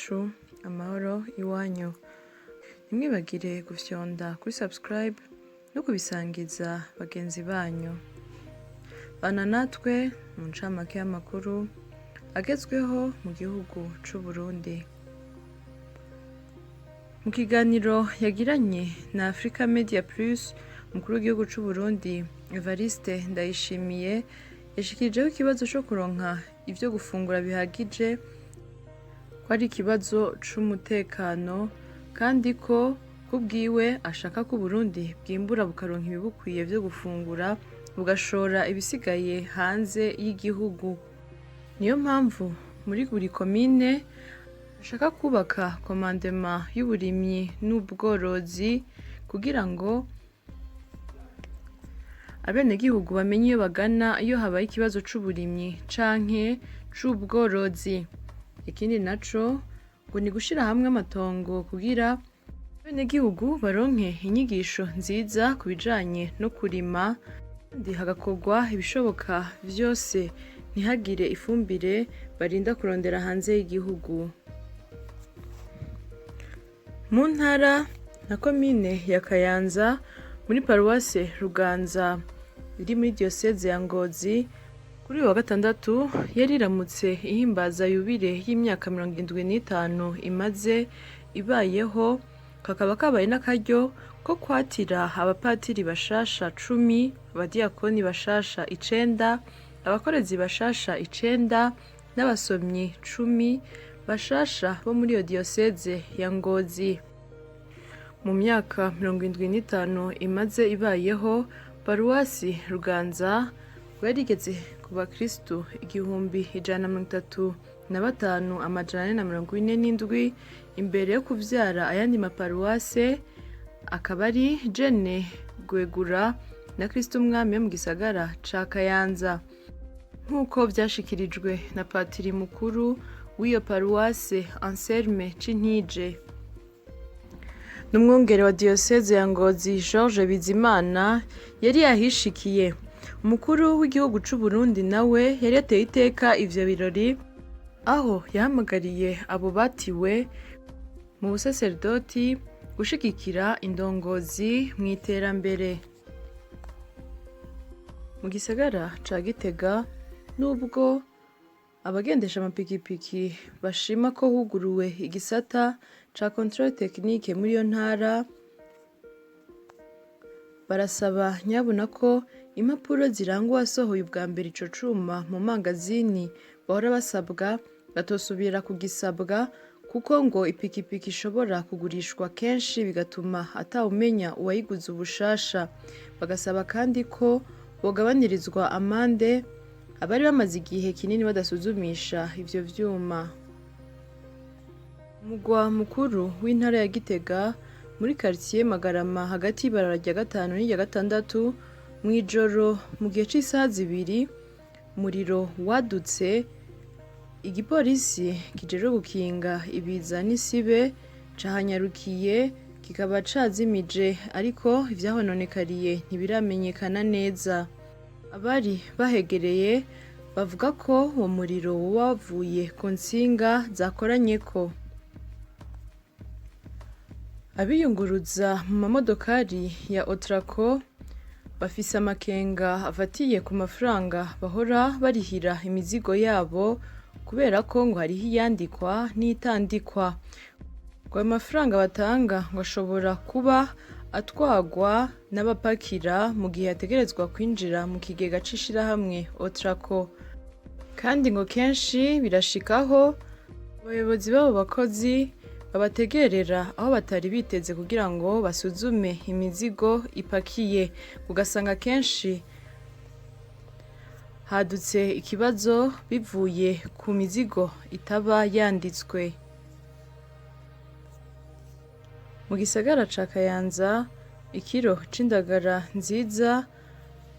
iwacu amahoro iwanyu. Ntimwibagire gufyonda kuri subscribe no kubisangiza bagenzi banyu. Bana natwe mu ncamake y'amakuru agezweho mu gihugu c'u Burundi. Mu kiganiro yagiranye na Africa Media Plus, umukuru w'igihugu c'u Burundi Evariste Ndayishimiye yashikirijeho ikibazo co kuronka ivyo gufungura bihagije ko ari ikibazo c'umutekano, kandi ko kubwiwe ashaka ko Burundi bwimbura bukaronka ibibukwiye vyo gufungura bugashora ibisigaye hanze y'igihugu. Niyo mpamvu muri buri komine ashaka kubaka komandema y'uburimyi n'ubworozi kugira ngo abenegihugu bamenye iyo bagana iyo habaye ikibazo c'uburimyi canke c'ubworozi. Ikindi naco ngo ni gushira hamwe amatongo kugira abenegihugu baronke inyigisho nziza ku bijanye no kurima, kandi hagakorwa ibishoboka vyose ntihagire ifumbire barinda kurondera hanze y'igihugu. Mu ntara na komine ya Kayanza muri paruwase Ruganza iri muri diyoseze ya Ngozi, kuri uyu wa gatandatu yari iramutse ihimbaza yubile y'imyaka 75 imaze ibayeho. Kakaba kabaye n'akaryo ko kwatira abapatiri bashasha 10, abadiyakoni bashasha 9, abakorezi bashasha 9 n'abasomyi 10 bashasha bo muri iyo diyoseze ya Ngozi. Mu myaka 75 imaze ibayeho, paruwasi Ruganza yarigeze ku bakristu 135,447 imbere yo kuvyara ayandi maparuwase, akaba ari Jene Gwegura na Kristu Umwami yo mu gisagara ca Kayanza, nk'uko vyashikirijwe na patiri mukuru w'iyo paruwase Anselme Cintije. N'umwungere wa diyoseze ya Ngozi George Bizimana yari yahishikiye. Umukuru w'igihugu c'u Burundi nawe yari yateye iteka ivyo birori, aho yahamagariye abo batiwe mu busaserdoti gushigikira indongozi mw'iterambere. Mu gisagara ca Gitega, nubwo abagendesha amapikipiki bashima ko huguruwe igisata ca controle technique muri iyo ntara, barasaba nyabuna ko impapuro ziranga uwasohoye ubwa mbere ico cuma mu mangazini bahora basabwa batosubira kugisabwa, kuko ngo ipikipiki ishobora kugurishwa kenshi bigatuma atawumenya uwayiguze ubushasha. Bagasaba kandi ko bogabanirizwa amande abari bamaze igihe kinini badasuzumisha ivyo vyuma. Umugwa mukuru w'intara ya Gitega muri quartier Magarama, hagati y'ibarara rya 5 n'irya 6 mw'ijoro mu gihe c'isaha 2, umuriro wadutse. Igipolisi kijejwe gukinga ibiza n'isibe cahanyarukiye kikaba cazimije, ariko ivyahononekariye ntibiramenyekana neza. Abari bahegereye bavuga ko uwo muriro wavuye ku ntsinga zakoranyeko. Abiyunguruza mu mamodokari ya Otraco bafise amakenga afatiye ku mafaranga bahora barihira imizigo yabo, kubera ko ngo hariho iyandikwa n'itandikwa. Ngo ayo mafaranga batanga ngo ashobora kuba atwagwa n'abapakira mu gihe ategerezwa kwinjira mu kigega c'ishirahamwe Otraco, kandi ngo kenshi birashikaho abayobozi b'abo bakozi babategerera aho batari biteze kugira ngo basuzume imizigo ipakiye. Ugasanga kenshi hadutse ikibazo bivuye ku mizigo itaba yanditswe. Mu gisagara ca Kayanza, ikiro c'indagara nziza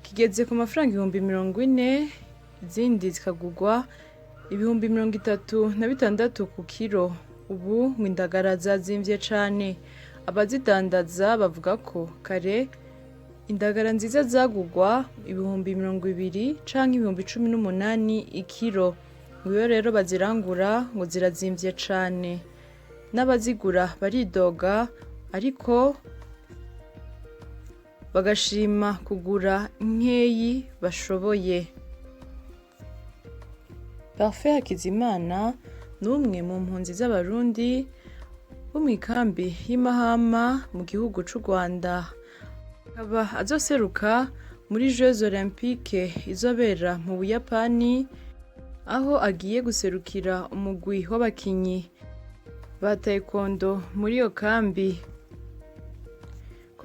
kigeze ku mafaranga 40,000, izindi zikagurwa 36,000 ku kiro. Ubu indagara zazimvye cane. Abazidandaza bavuga ko kare indagara nziza zagurwa 20,000 canke 18,000 ikiro. Iyo rero bazirangura ngo zirazimvye cane. n'abazigura baridoga ariko bagashima kugura nkeyi bashoboye. Parfait Hakizimana n'umwe mu mpunzi z'abarundi bo mw'ikambi y'Imahama mu gihugu c'u Rwanda, akaba azoseruka muri Jeux Olympiques izobera mu Buyapani, aho agiye guserukira umugwi w'abakinyi ba taekwondo muri iyo kambi.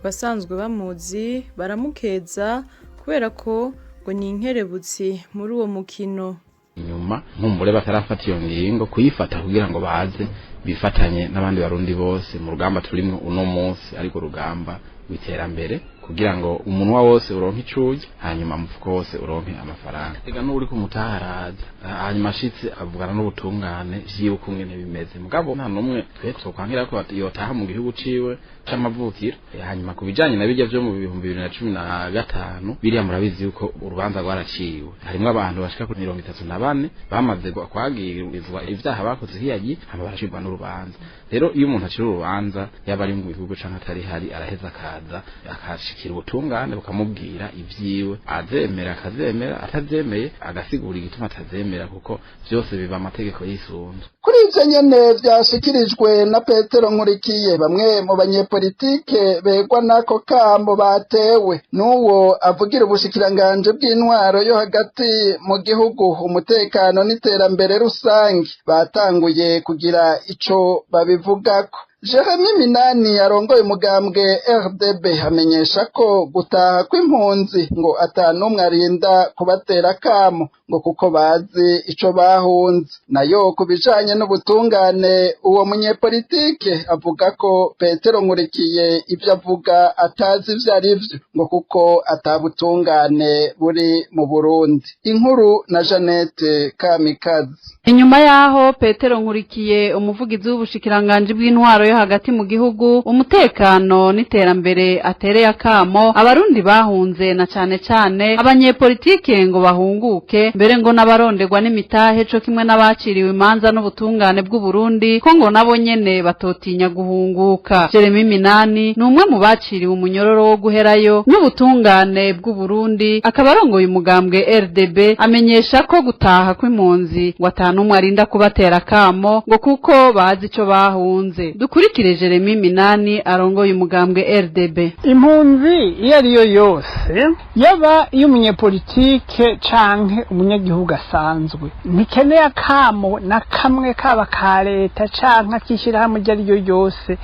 Basanzwe bamuzi baramukeza kubera ko ngo ni inkerebutsi muri uwo mukino. Inyuma nkumbure batarafata iyo ngingo kuyifata kugira ngo baze bifatanye n'abandi barundi bose mu rugamba turimwe uno munsi, ariko rugamba witerambere kugira ngo umunwa wose uronke icuye, hanyuma mufuko wose uronke amafaranga. Ega n'uri ku mutaharaza hanyuma ashitse avugana n'ubutungane vyiwe kungene bimeze, mugabo nta numwe twe twokwankira ko yotaha mu gihugu ciwe c'amavukiro. Hanyuma kubijanye na bijya vyo mu 2015 biriya murabizi yuko urubanza rwaraciwe, harimwo abantu bashika kuri 34 bamaze kwagirizwa ivyaha bakoze hiyagi, hama baracibwa n'urubanza. Rero iyo umuntu acira urubanza yaba ari mu gihugu canke atari hari, araheza akaza akashikira ubutungane bukamubwira ivyiwe, azemera akazemera, atazemeye agasigura igituma atazemera, kuko vyose biba amategeko yisunze. Kuri ivyo nyene vyashikirijwe na Petero Nkurikiye, bamwe mu banyepolitike begwa n'ako kambo batewe n'uwo avugira ubushikiranganje bw'intwaro yo hagati mu gihugu, umutekano n'iterambere rusange, batanguye kugira ico babivugako. Jeremy Minani arongoye umugambwe RDB amenyesha ko gutaha kw'impunzi ngo atanumwe arinda kubatera kamo, ngo kuko bazi ico bahunze. Nayo kubijanye n'ubutungane, uwo munyepolitike avuga ko Petero Nkurikiye ivyo avuga atazi ivyo arivyo, ngo kuko atabutungane buri mu Burundi. Inkuru na Jeannette Kamikazi. Inyuma yaho Petero Nkurikiye umuvugizi w'ubushikiranganje bw'intwaro yo hagati mu gihugu, umutekano n'iterambere atereye akamo abarundi bahunze, na cane abanyepolitike ngo bahunguke, mbere ngo n'abaronderwa n'imitahe co kimwe n'abaciriwe imanza n'ubutungane bw'u Burundi ko ngo nabo nyene batotinya guhunguka. Jeremy Minani ni umwe mu baciriwe umunyororo wo guherayo n'ubutungane bw'u Burundi, akaba arongoye umugambwe RDB, amenyesha ko gutaha kw'impunzi ngo atanumwe arinda kubatera kamo, ngo kuko bazi ico bahunze. Dukurikire Jeremy Minani arongoye umugambwe RDB. Impunzi iyo ariyo yose, yaba iyo umunyepolitike canke umunyagihugu asanzwe, ntikeneye akamo na kamwe kaba ka leta canke akishirahamwe iryo ari ryo yose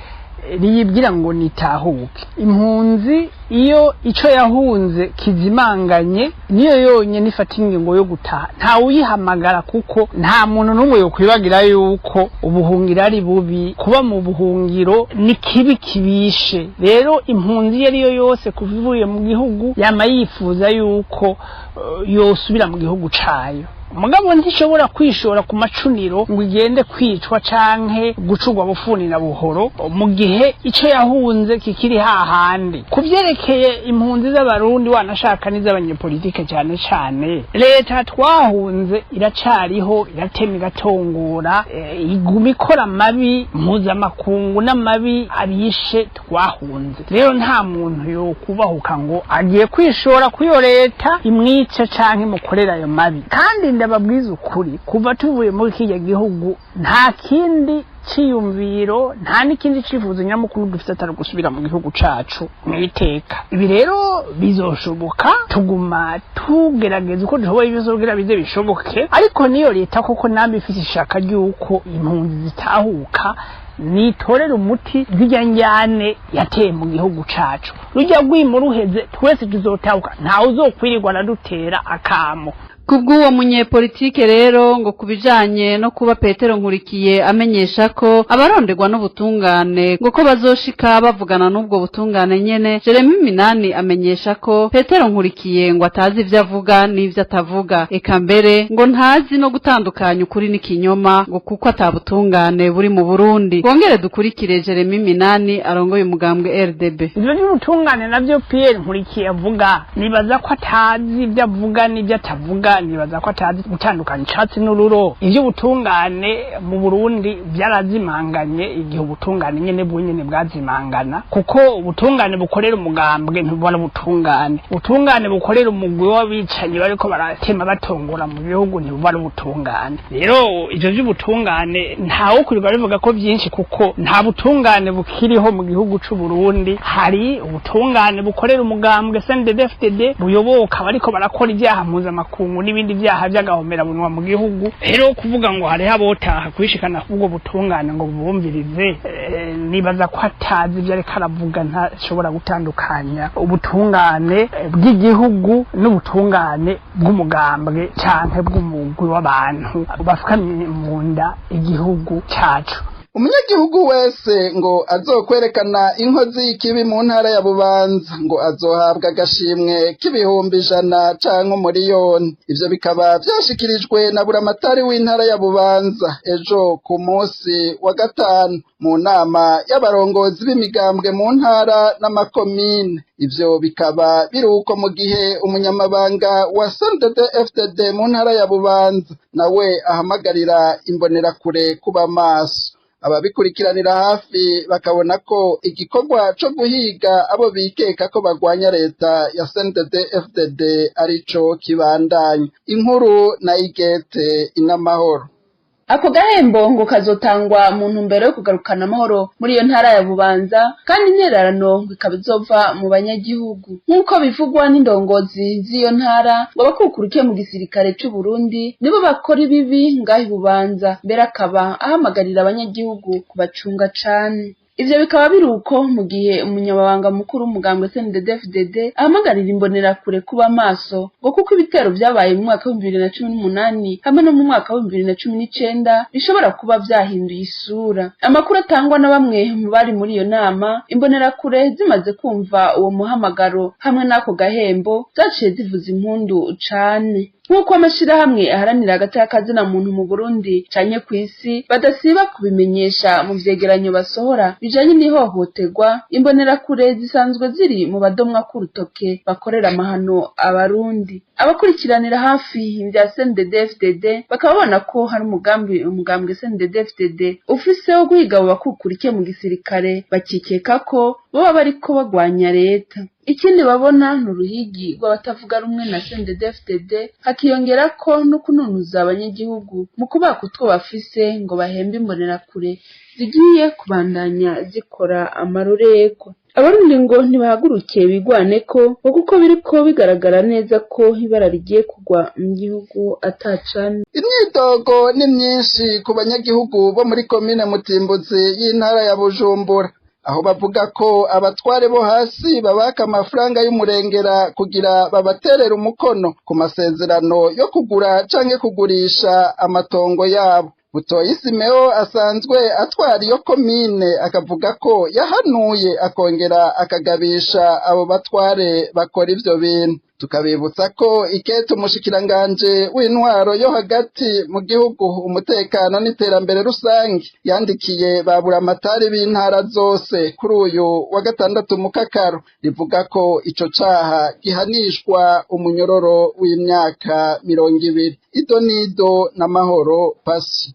riyibwira ngo nitahuke. Impunzi iyo ico yahunze kizimanganye niyo yonye nifata ingingo yo gutaha, nta uyihamagara, kuko nta muntu n'umwe yokwibagira yuko ubuhungiro ari bubi, kuba mu buhungiro ni kibi kibishe. Rero impunzi iyo ariyo yose kuvivuye mu gihugu yama yifuza yuko yosubira mu gihugu cayo. Mugabo ntishobora kwishora ku macuniro ngo igende kwicwa canke gucurwa bufuni na buhoro mu gihe ico yahunze kikiri hahandi. Kuvyerekeye impunzi z'abarundi wanashaka n'iz'abanyepolitike cane, leta twahunze iracariho, iratema igatongora, iguma ikora mabi mpuzamakungu n'amabi abishe twahunze. Rero nta muntu yokubahuka ngo agiye kwishora kuyo leta imwice canke imukorera ayo mabi. Kandi ndababwiza ukuri, kuva tuvuye muri kiriya gihugu nta kindi ciyumviro, nta n'ikindi cifuzo nyamukuru dufite atari gusubira mu gihugu cacu mwiteka. Ibi rero bizoshoboka, tuguma tugerageza uko dushoboye ibizogira bize bishoboke, ariko niyo leta koko nambe ifite ishaka ry'uko impunzi zitahuka, nitorera umuti zirya njyane yateye mu gihugu cacu. Rujya rwimo ruheze twese tuzotahuka, ntawe uzokwirirwa aradutera akamo. Kubw'uwo munyepolitike rero ngo kubijanye no kuba Petero Nkurikiye amenyesha ko abaronderwa n'ubutungane ngo ko bazoshika bavugana n'ubwo butungane nyene, Jeremy Minani amenyesha ko Petero Nkurikiye ngo atazi ivyo avuga n'ivyo atavuga, eka mbere ngo ntazi no gutandukanya ukuri n'ikinyoma, ngo kuko atabutungane buri mu Burundi. Bongere dukurikire Jeremy Minani arongoye umugambwe RDB. Ivyo n'ubutungane navyo Pierre Nkurikiye avuga, nibaza ko atazi ivyo avuga n'ivyo atavuga, nibaza ko atazi gutandukanya icatsi n'ururo. Ivy'ubutungane mu Burundi byarazimanganye igihe ubutungane nyene bwonyene bwazimangana, kuko ubutungane bukorera umugambwe ntibubona ubutungane bukorera umugwi w'abicanyi bariko baratema batongora mu bihugu ntibubona ubutungane. Rero ivyo vy'ubutungane ntawe kurirwa bivuga ko byinshi, kuko nta butungane bukiriho mu gihugu c'u Burundi. Hari ubutungane bukorera umugambwe CNDD-FDD buyoboka bariko barakora ibyaha mpuzamakungu n'ibindi byaha by'agahomerabunwa mu gihugu. Rero kuvuga ngo hariho abotaha kwishikana kubwo butungane ngo bumvirize, nibaza ko atazi ibyo ariko aravuga, ntashobora gutandukanya ubutungane bw'igihugu n'ubutungane bw'umugambwe canke bw'umugwi w'abantu bafukamye mu nda igihugu cacu. Umunyagihugu wese ngo azokwerekana inkozi y'ikibi mu ntara ya Bubanza ngo azohabwa agashimwe k'ibihumbi 100 canke umuriyoni. Ivyo bikaba vyashikirijwe na buramatari w'intara ya Bubanza ejo ku munsi wa gatanu mu nama y'abarongozi b'imigambwe mu ntara n'amakomine. Ivyo bikaba biruko mu gihe umunyamabanga wa CNDD-FDD mu ntara ya Bubanza nawe ahamagarira imbonerakure kuba maso. Ababikurikiranira hafi bakabona ko igikorwa co guhiga abo bikeka ko bagwanya leta ya CNDD-FDD arico kibandanya. Inkuru na Igete Inamahoro. Ako gahembo ngo kazotangwa mu ntumbero yo kugarukana amahoro muri iyo ntara ya Bubanza, kandi intererano ikaba izova mu banyagihugu nk'uko bivugwa n'indongozi z'iyo ntara ngo bakukuruke mu gisirikare c'u Burundi nibo bakora ibibi ngaho Bubanza, mbere akaba ahamagarira abanyagihugu kubacunga cane. Ivyo bikaba biruko mu gihe umunyamabanga mukuru w'umugambwe CNDD-FDD ahamagarira imbonerakure kuba maso ngo kuko ibitero vyabaye mu mwaka wa 2018 hamwe no mu mwaka wa 2019 bishobora kuba vyahinduye isura. Amakuru atangwa na bamwe mu bari muri iyo nama, imbonerakure zimaze kumva uwo muhamagaro hamwe n'ako gahembo zaciye zivuza impundu cane. Nk'uko amashirahamwe aharanira agateka na muntu mu Burundi canye kw'isi badasiba kubimenyesha mu vyegeranyo basohora bijanye n'ihohoterwa, imbonerakure zisanzwe ziri mu badomwa k'urutoke bakorera amahano abarundi. Abakurikiranira hafi ibya CNDD-FDD bakaba babona ko hari umugambwe CNDD-FDD ufise wo guhiga abo bakukurike mu gisirikare, bakikeka ko boba bariko bagwanya leta. Ikindi babona n'uruhigi rw'abatavuga rumwe na CNDD-FDD, hakiyongera ko no kununuza abanyagihugu mu kubaka utwo bafise ngo bahembe imbonerakure zigiye kubandanya zikora amaroreko. Abarundi ngo ntibahagurukiye bigwane ko kuko biriko bigaragara neza ko ibara rigiye kugwa mu gihugu atacana. Imyidogo ni myinshi ku banyagihugu bo muri komine Mutimbuzi y'intara ya Bujumbura, aho bavuga ko abatware bo hasi babaka amafaranga y'umurengera kugira babaterera umukono ku masezerano yo kugura canke kugurisha amatongo yabo. Butoyi Simeo asanzwe atwara iyo komine akavuga ko yahanuye akongera akagabisha abo batware bakora ivyo bintu. Tukabibutsa ko ikete umushikiranganje w'intwaro yo hagati mu gihugu, umutekano n'iterambere rusange yandikiye baburamatari b'intara zose kuri uyu wa gatandatu mu Kakaro, rivuga ko ico caha gihanishwa umunyororo w'imyaka 20. Idonido na Mahoro Pasi.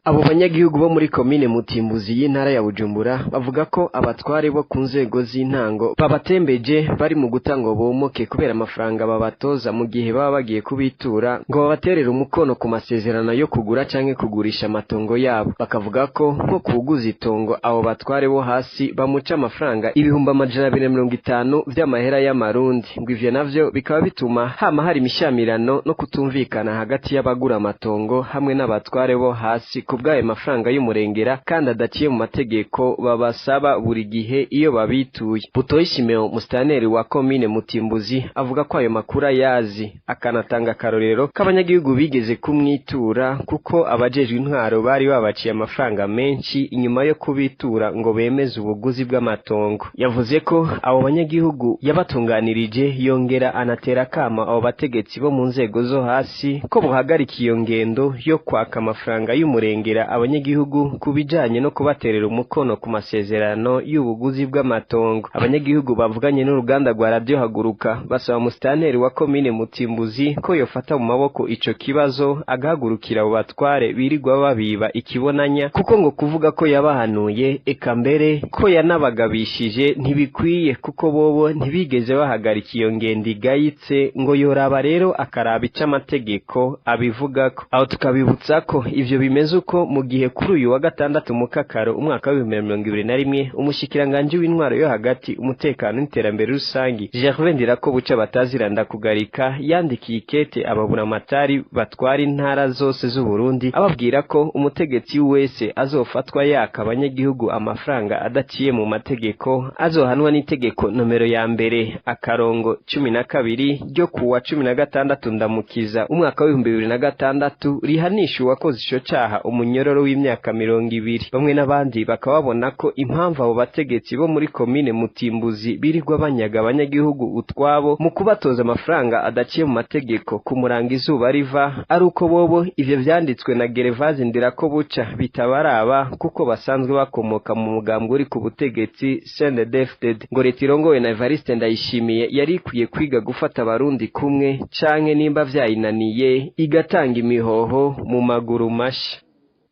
Abo banyagihugu bo muri komine Mutimbuzi y'intara ya Bujumbura bavuga ko abatware bo ku nzego z'intango babatembeje bari mu gutanga bomoke kubera amafaranga babatoza mu gihe baba bagiye kubitura ngo babaterere umukono ku masezerano yo kugura canke kugurisha amatongo yabo. Bakavuga ko nko kuguza itongo abo batware bo hasi bamuca amafaranga 250 vy'amahera y'amarundi, ngo ivyo navyo bikaba bituma hama hari imishamirano no kutumvikana hagati y'abagura amatongo hamwe n'abatware bo hasi kubwaye mafaranga y'umurengera kandi adaciye mu mategeko babasaba buri gihe iyo babituye. Butoyi Simeo mustaneri wa komine Mutimbuzi avuga ko ayo makuru yazi, akanatanga karorero k'abanyagihugu bigeze kumwitura kuko abajejwe intwaro bari babaciye amafaranga menshi inyuma yo kubitura ngo bemeze ubuguzi bw'amatongo. Yavuze ko abo banyagihugu yabatunganirije, yongera anatera kama abo bategetsi bo mu nzego zo hasi ko buhagarika iyo ngendo yo kwaka amafaranga y'umurengera kurengera abanyagihugu kubijanye no kubaterera umukono ku masezerano y'ubuguzi bw'amatongo. Abanyagihugu bavuganye n'uruganda rwa Radio Haguruka basaba musitanteri wa komine Mutimbuzi ko yofata mu maboko ico kibazo agahagurukira abo batware birirwa babiba ikibonanya, kuko ngo kuvuga ko yabahanuye eka mbere ko yanabagabishije ntibikwiye, kuko bobo ntibigeze bahagarika iyo ngendo igayitse, ngo yoraba rero akaraba ico amategeko abivugako. Aho tukabibutsa ko ivyo bimeze uko mu gihe kuri uyu wa gatandatu Mukakaro umwaka wa 2021 umushikiranganje w'intwaro yo hagati, umutekano n'iterambere rusangi Gervais Ndirakobuca bataziranda kugarika yandikiye ikete ababura amatari batwara intara zose z'u Burundi ababwira ko umutegetsi wese azofatwa yaka abanyagihugu amafaranga adaciye mu mategeko azohanwa n'itegeko nomero ya mbere akarongo 12 ryo kuwa 16 ndamukiza umwaka wa 2026 rihanisha uwakoze ico caha umunyororo w'imyaka 20. Bamwe n'abandi bakababona ko impamvu abo bategetsi bo muri komine Mutimbuzi birirwa banyaga abanyagihugu utwabo mu kubatoza amafaranga adaciye mu mategeko kumuranga izuba riva, ari uko bobo ivyo vyanditswe na Gervais Ndirakobuca bitabaraba, kuko basanzwe bakomoka mu mugambwe uri ku butegetsi CNDD-FDD. Ngo leta irongowe na Evariste Ndayishimiye yari ikwiye kwiga gufata abarundi kumwe, canke nimba vyayinaniye igatanga imihoho mu maguru masha.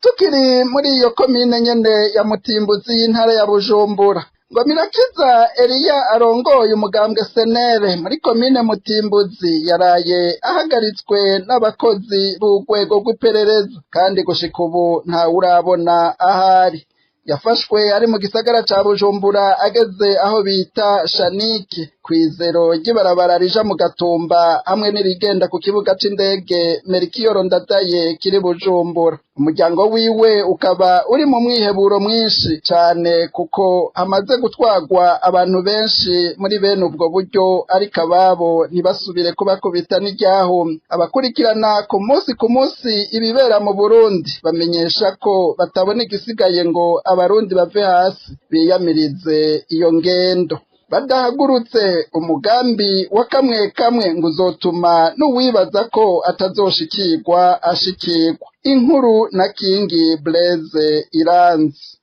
Tukiri muri iyo komine nyene ya Mutimbuzi y'intara ya Bujumbura, ngo Mirakiza Elia arongoye umugambwe senere muri komine Mutimbuzi yaraye ahagaritswe n'abakozi b'urwego rw'iperereza, kandi gushika ubu nta urabona ahari. Yafashwe ari mu gisagara ca Bujumbura ageze aho bita Shaniki kwizero ry'ibarabara rija mu Gatumba hamwe n'irigenda ku kibuga c'indege Melchior Ndadaye kiri Bujumbura. Umuryango wiwe ukaba uri mu mwiheburo mwinshi cane, kuko hamaze gutwagwa abantu benshi muri bene ubwo buryo, ariko ababo ntibasubire kubakubita n'iryahumye. Abakurikirana ku munsi ibibera mu Burundi bamenyesha ko batabona igisigaye ngo abarundi bave hasi biyamirize iyo ngendo. Badahagurutse umugambi wa kamwe ngo uzotuma n'uwibaza ko atazoshikirwa ashikirwa. Inkuru na Kingi Blaise Iranzi.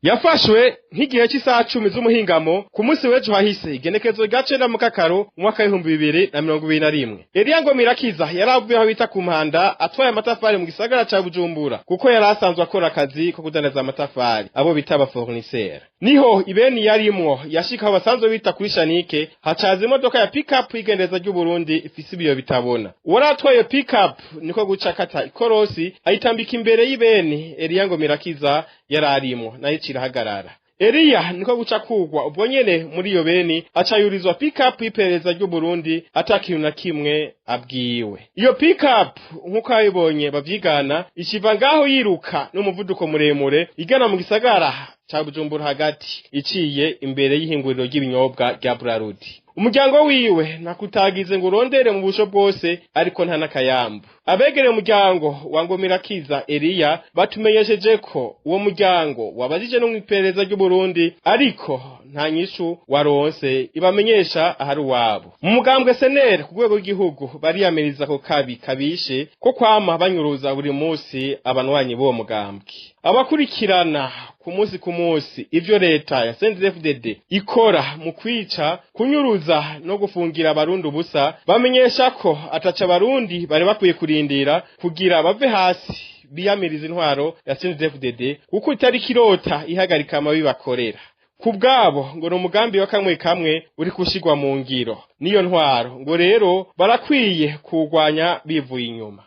Yafashwe nk'igihe cy'isaha 10 z'umuhingamo ku munsi w'ejo hahise igenekezo rya 9 Mukakaro umwaka wa 2021. Elia ngo Mirakiza yaravuye aho bita ku Mpanda atwaye amatafari mu gisagara ca Bujumbura, kuko yari asanzwe akora akazi ko kudandaza amatafari abo bita aba fournisseur. Niho ibeni yarimwo yashika aho basanzwe bita kuri Shanike, hacaza imodoka ya pick-up igendeza ry'u Burundi ifise ibiyo bitabona. Uwaratwaye pick-up niko gucakata ikorosi ayitambika imbere y'ibeni Elia ngo Mirakiza yararimwo nayo cirahagarara. Elia niko guca kugwa ubwo nyene muri iyo beni acayurizwa pick-up iperereza ry'u Burundi atakintu na kimwe abwiwe. Iyo pick-up nkuko ayibonye bavyigana ikiva ngaho yiruka n'umuvuduko muremure igana mu gisagara ca Bujumbura hagati iciye imbere y'ihinguriro ry'ibinyobwa rya Brarudi. Umuryango wiwe nakutagize ngo urondere mu busho bwose, ariko nta nakayambu. Abegere umuryango wa ngo Mirakiza Elia batumenyesheje ko uwo muryango wabajije no mwiperereza ry'u Burundi, ariko nta nyishu waronse ibamenyesha ahari wabo. Mu mugambwe senere ku rwego rw'igihugu bariyamiriza ko kabishe ko kwama banyuruza buri munsi abanwanyi b'uwo mugambwe. Abakurikirana ku munsi ivyo leta ya CNDD-FDD ikora mu kwica, kunyuruza no gufungira abarundi ubusa, bamenyesha ko ataca abarundi bari bakwiye kurindira kugira bave hasi biyamiriza intwaro ya CNDD-FDD, kuko itari kirota ihagarika amabi bakorera. Kubgabo ngo no mugambi wa kamwe uri kushigwa mu ngiro niyo ntwaro, ngo rero barakwiye kugwanya bivuye inyuma.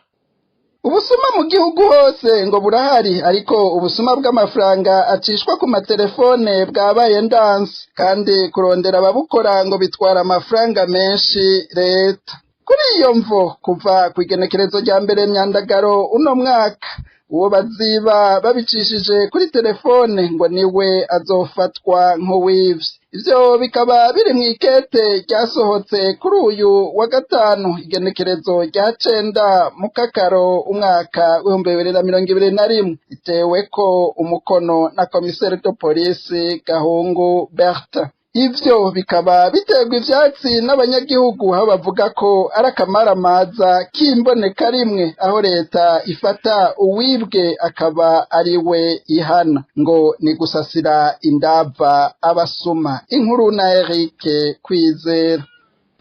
Ubusuma mu gihugu hose ngo burahari, ariko ubusuma bw'amafaranga acishwa ku matelefone bwabaye ndanse, kandi kurondera ababukora ngo bitwara amafaranga menshi leta. Kuri iyo mvo kuva ku igenekerezo rya mbere Myandagaro uno mwaka, uwo baziba babicishije kuri telefone ngo niwe azofatwa nk'uwivye. Ivyo bikaba biri mu ikete ryasohotse kuri uyu wa gatanu igenekerezo rya 9 Mukakaro umwaka wa 2021, itewe ko umukono na komiseri de police Gahungu Bertha. ivyo bikaba biterwa ivyatsi n'abanyagihugu aho bavuga ko ari akamaramaza k'imboneka rimwe aho leta ifata uwibwe akaba ariwe ihana ngo ni gusasira indava abasuma. Inkuru na Eric Kwizera.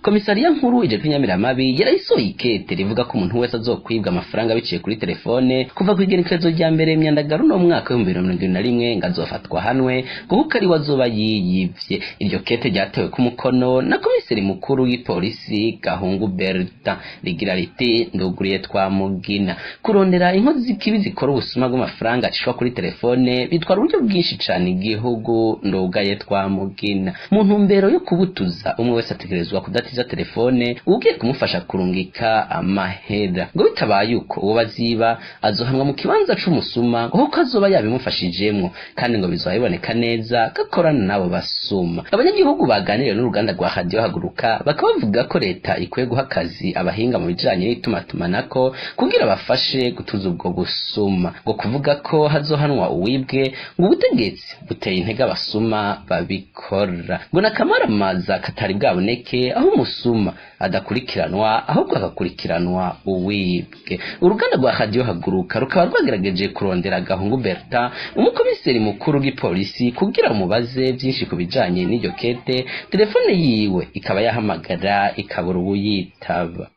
Komisariya nkuru ije Nyamiramabi yarayisohoye ikete rivuga ko umuntu wese azokwibwa amafaranga biciye kuri telefone kuva ku igenekerezo rya mbere myandagaro no mwaka wa 2021 ngazofatwa hanwe kuko ari wazoba yiyivye. Iryo kete ryatewe ku mukono na komiseri mukuru w'ipolisi Gahungu Berta rigira riti nduguriye twamugina kurondera inkozi z'ikibi zikora ubusuma bw'amafaranga acishwa kuri telefone bitwara uburyo bwinshi cane igihugu ndugaye twamugina mu ntumbero yo kubutuza umwe wese ategerezwa kudatiza telefone ugiye kumufasha kurungika amahera ngo bitabaye uko uwo baziba azohamwa mu kibanza c'umusuma kuko azoba yabimufashijemwo kandi ngo bizohiboneka neza gakorana nabo basuma. Abanyagihugu baganiriye n'uruganda rwa Radio Haguruka bakabavuga ko leta ikwiye guha akazi abahinga mu bijanye n'itumatumanako kugira bafashe gutuza ubwo busuma ngo kuvuga ko hazohanwa uwibwe ngo ubutegetsi buteye intege abasuma babikora ngo nakamaramaza katari bwaboneke aho umusuma adakurikiranwa ahubwo agakurikiranwa uwibwe. Uruganda rwa Radio Haguruka rukaba rwagerageje kurondera Gahungu Berta umukomiseri mukuru w'ipolisi kugira umubaze byinshi kubijanye n'iryo kete telefone yiwe ikaba yahamagara ikabura uwuyitaba.